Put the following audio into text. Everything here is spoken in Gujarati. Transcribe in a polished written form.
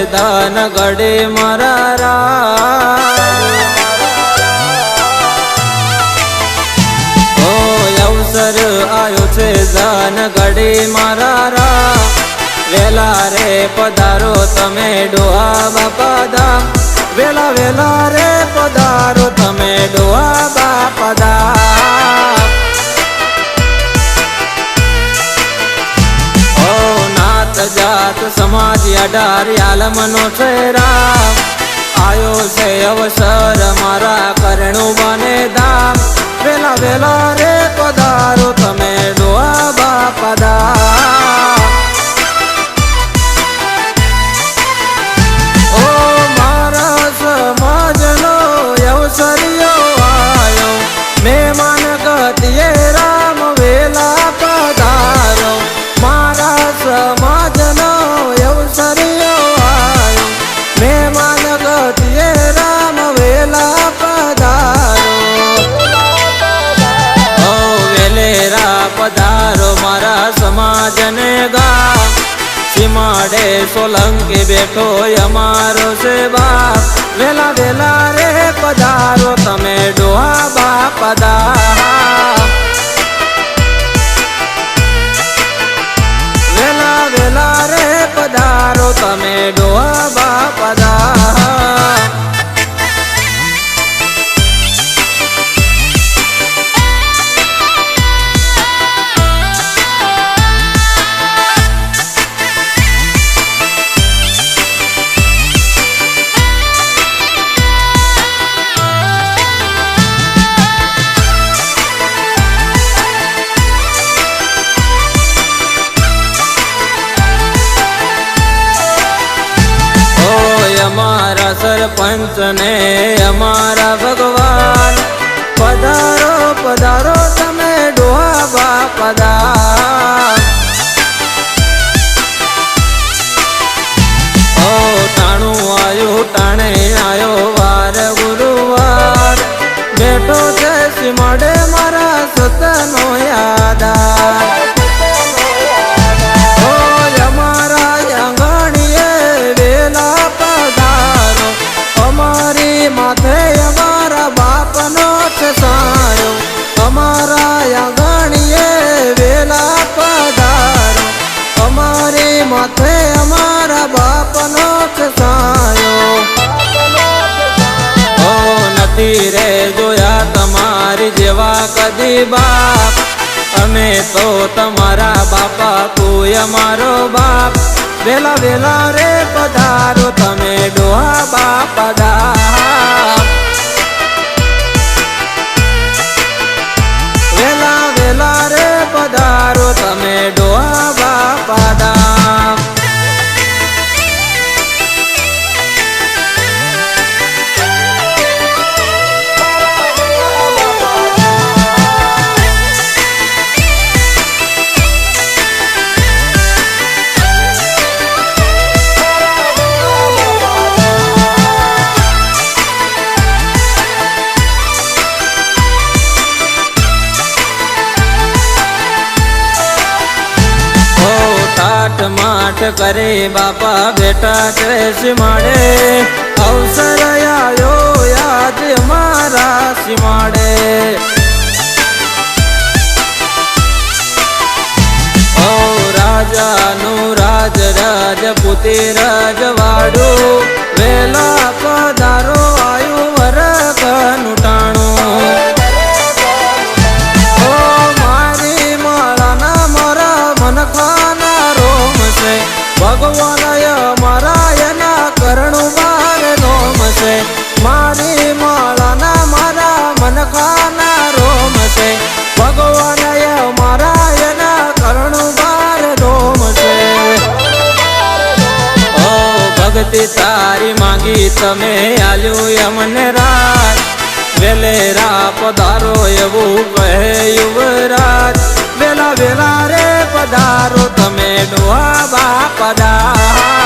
ધન ગઢે મારા અવસર આવ્યો છે ધન ગઢે મારા વેલા રે પધારો તમે ડોહા બાપા ધામ વેલા વેલા રે પધારો તમે ડોહા બાપા ધામ જાત સમાજ 18 આલમનો છે રામ આયો છે અવસર મારા કરણું બને ધામ વેલા વેલા રે પધારો તમે ડોહા બાપા ધામ ઓ મારા સમાજનો અવસરિયો આયો મહેમાન ગતિએ રામ વેલા પધારો મારા સમાજનો અવસરિયો આયો મહેમાન ગતિએ રામ વેલા પધારો ઓ વેલેરા પધારો મારા સમાજને ગામ સીમાડે સોલંકી બેઠો અમારો છે બાપ વેલા વેલા રે પધારો તમે ડોહા બાપા ધામ વેલા વેલા રે પધારો તમે ડોહા બાપા ધામ અમારા સરપંચ ને અમારા ભગવાન પધારો પધારો તમે ડોહા બાપા ધામ ઓ ટાણું આયો ટાણે આયો વાર ગુરુવાર બેઠો છે સીમાડે મારા સતનો યાદાર માથે અમારા બાપનો છે સાયો અમારા આંગણીએ વેલા પધારો અમારી માથે અમારા બાપનો છે સાયો ઓ નથી રે જોયા તમારી જેવા કદી બાપ અમે તો તમારા બાપા કોઈ અમારો બાપ વેલા વેલા રે પધારો તમે ડોહા બાપા ધામ વેલા વેલા રે પધારો તમે ડોહા બાપા ધામ માઠ કરે બાપા બેટા છે સીમાડે અવસર આયો યાદ અમારા સીમાડે ઓ રાજાનું રાજ રાજપૂતી રજવાડું વેલા પધારો આયુ વરખનું ટાણું ઓ મારી માળાના મારા મનખાના રોમ છે ભગવાન મારા એના કરણું બાર નોમ છે મારી માળાના મારા મનખાના રોમ છે ભગવાન મારા એના કરણું બાર નોમ છે ઓ ભક્તિ તારી માંગી તમે આલ્યું અમને રાત વેલેરા પધારો એવું કહે યુવરાજ વેલા વેલા રે પધારો તમે ડોહા બાપા ધામ